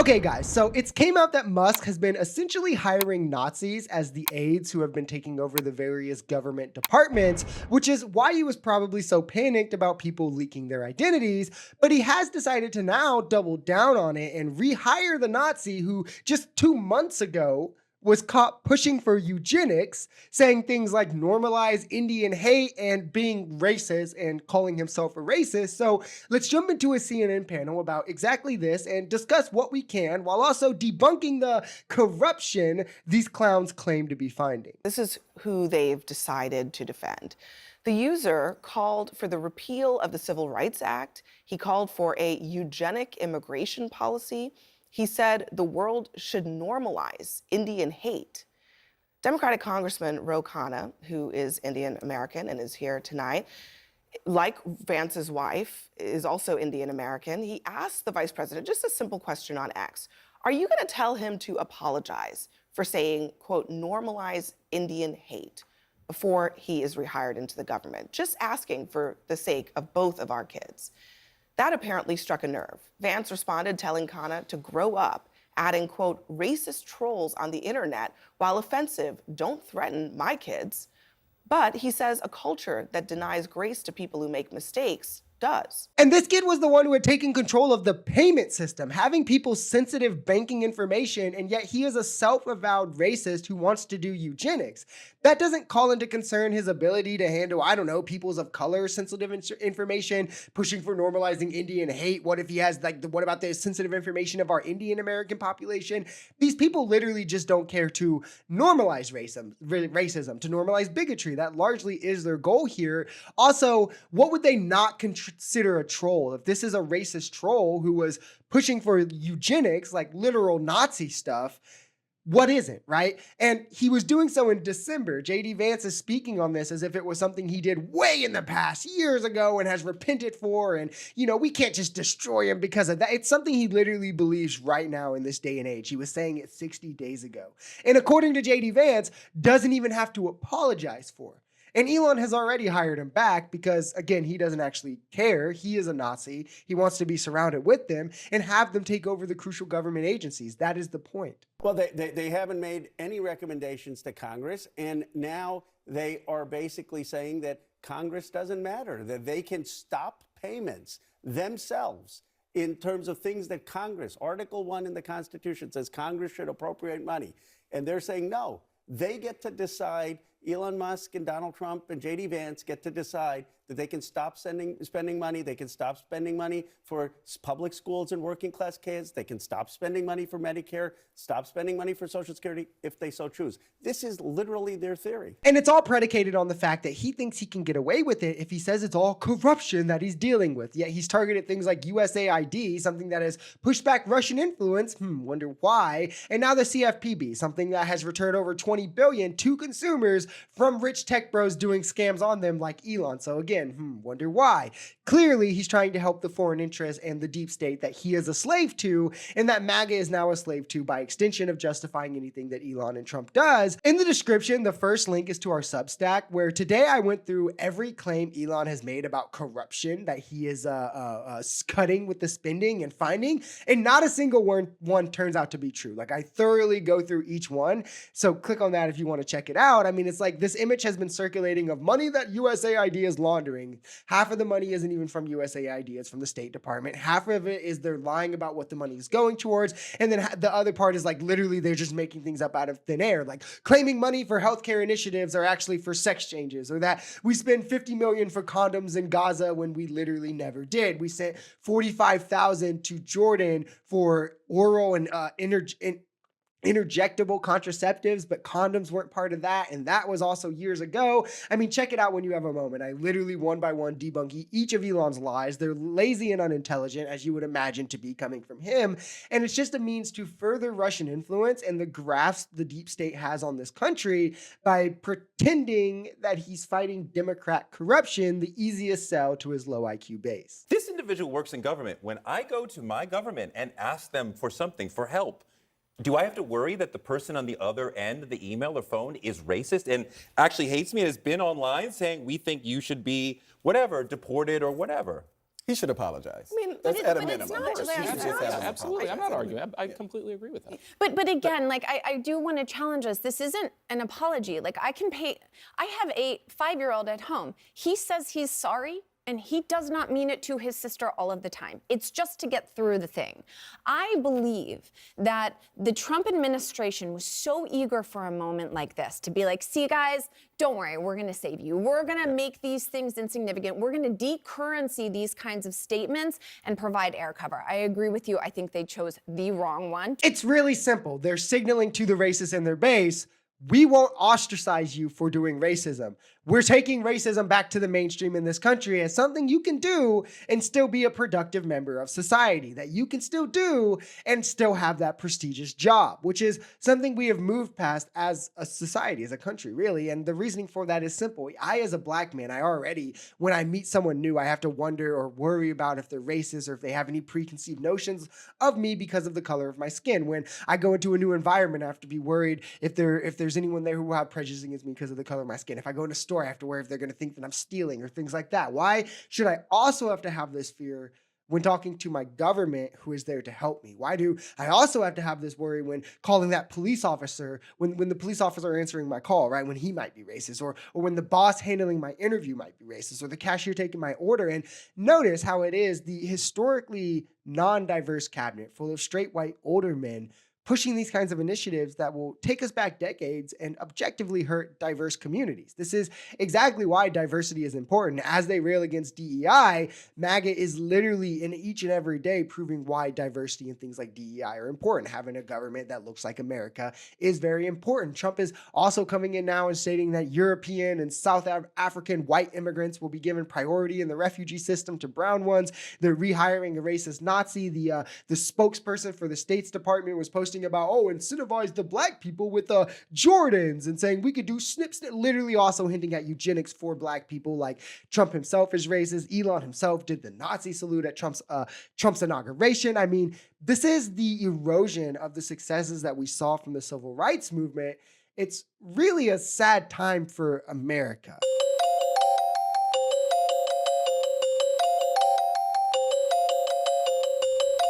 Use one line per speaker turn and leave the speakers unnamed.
Okay, guys, so it's came out that Musk has been essentially hiring Nazis as the aides who have been taking over the various government departments, which is why he was probably so panicked about people leaking their identities. But he has decided to now double down on it and rehire the Nazi who just 2 months ago was caught pushing for eugenics, saying things like normalize Indian hate and being racist and calling himself a racist. So let's jump into a CNN panel about exactly this and discuss what we can while also debunking the corruption these clowns claim to be finding.
This is who they've decided to defend. The user called for the repeal of the Civil Rights Act. He called for a eugenic immigration policy. He said the world should normalize Indian hate. Democratic Congressman Ro Khanna, who is Indian American and is here tonight, like Vance's wife, is also Indian American. He asked the vice president just a simple question on X. Are you going to tell him to apologize for saying, quote, normalize Indian hate before he is rehired into the government? Just asking for the sake of both of our kids. That apparently struck a nerve. Vance responded telling Khanna to grow up, adding, quote, racist trolls on the internet, while offensive, don't threaten my kids. But he says a culture that denies grace to people who make mistakes does.
And this kid was the one who had taken control of the payment system, having people's sensitive banking information, and yet he is a self-avowed racist who wants to do eugenics. That doesn't call into concern his ability to handle, I don't know, peoples of color sensitive information, pushing for normalizing Indian hate. What if he has, what about the sensitive information of our Indian American population? These people literally just don't care to normalize racism, to normalize bigotry. That largely is their goal here. Also, what would they not consider a troll? If this is a racist troll who was pushing for eugenics, like literal Nazi stuff, what isn't, right? And he was doing so in December. JD Vance is speaking on this as if it was something he did way in the past, years ago, and has repented for. And, we can't just destroy him because of that. It's something he literally believes right now in this day and age. He was saying it 60 days ago. And according to JD Vance, doesn't even have to apologize for it. And Elon has already hired him back because, again, he doesn't actually care. He is a Nazi. He wants to be surrounded with them and have them take over the crucial government agencies. That is the point.
Well, they haven't made any recommendations to Congress, and now they are basically saying that Congress doesn't matter, that they can stop payments themselves in terms of things that Congress, Article 1 in the Constitution says Congress should appropriate money. And they're saying no, they get to decide. Elon Musk and Donald Trump and JD Vance get to decide that they can stop spending money. They can stop spending money for public schools and working class kids. They can stop spending money for Medicare, stop spending money for Social Security if they so choose. This is literally their theory.
And it's all predicated on the fact that he thinks he can get away with it if he says it's all corruption that he's dealing with. Yet he's targeted things like USAID, something that has pushed back Russian influence. Wonder why. And now the CFPB, something that has returned over $20 billion to consumers from rich tech bros doing scams on them like Elon. So again, wonder why. Clearly, he's trying to help the foreign interests and the deep state that he is a slave to, and that MAGA is now a slave to by extension of justifying anything that Elon and Trump does. In the description, the first link is to our Substack, where today I went through every claim Elon has made about corruption that he is cutting with the spending and finding, and not a single one turns out to be true. Like, I thoroughly go through each one, so click on that if you want to check it out. I mean, it's like this image has been circulating of money that USAID is laundering. Half of the money isn't even from USAID, it's from the State Department. Half of it is they're lying about what the money is going towards. And then the other part is like literally they're just making things up out of thin air, like claiming money for healthcare initiatives are actually for sex changes, or that we spend $50 million for condoms in Gaza when we literally never did. We sent $45,000 to Jordan for oral and interjectable contraceptives, but condoms weren't part of that, and that was also years ago. I mean, check it out when you have a moment. I literally one by one debunk each of Elon's lies. They're lazy and unintelligent, as you would imagine to be coming from him, and it's just a means to further Russian influence and the grasp the deep state has on this country by pretending that he's fighting Democrat corruption, the easiest sell to his low IQ base.
This individual works in government. When I go to my government and ask them for something, for help, do I have to worry that the person on the other end of the email or phone is racist and actually hates me and has been online saying we think you should be whatever, deported or whatever?
He should apologize.
I mean,
That's
but
at a
but it's
minimum.
not just
He should just have him
Absolutely. I'm
apologize.
not arguing. I completely agree with that.
But again, like I do want to challenge us. This isn't an apology. Like I have a 5-year-old at home. He says he's sorry and he does not mean it to his sister all of the time. It's just to get through the thing. I believe that the Trump administration was so eager for a moment like this to be like, see guys, don't worry, we're gonna save you. We're gonna make these things insignificant. We're gonna decurrency these kinds of statements and provide air cover. I agree with you. I think they chose the wrong one.
It's really simple. They're signaling to the racists in their base, we won't ostracize you for doing racism. We're taking racism back to the mainstream in this country as something you can do and still be a productive member of society, that you can still do and still have that prestigious job, which is something we have moved past as a society, as a country, really. And the reasoning for that is simple. I, as a black man, when I meet someone new, I have to wonder or worry about if they're racist or if they have any preconceived notions of me because of the color of my skin. When I go into a new environment, I have to be worried if there's anyone there who will have prejudice against me because of the color of my skin. If I go in a store, I have to worry if they're going to think that I'm stealing or things like that. Why should I also have to have this fear when talking to my government who is there to help me? Why do I also have to have this worry when calling that police officer, when the police officer answering my call, right? When he might be racist, or when the boss handling my interview might be racist, or the cashier taking my order. And notice how it is the historically non-diverse cabinet full of straight white older men pushing these kinds of initiatives that will take us back decades and objectively hurt diverse communities. This is exactly why diversity is important. As they rail against DEI, MAGA is literally in each and every day proving why diversity and things like DEI are important. Having a government that looks like America is very important. Trump is also coming in now and stating that European and South African white immigrants will be given priority in the refugee system to brown ones. They're rehiring a racist Nazi. The spokesperson for the State's Department was posting about, incentivize the black people with Jordans and saying we could do snips, literally also hinting at eugenics for black people. Like Trump himself is racist. Elon himself did the Nazi salute at Trump's inauguration. I mean, this is the erosion of the successes that we saw from the civil rights movement. It's really a sad time for America.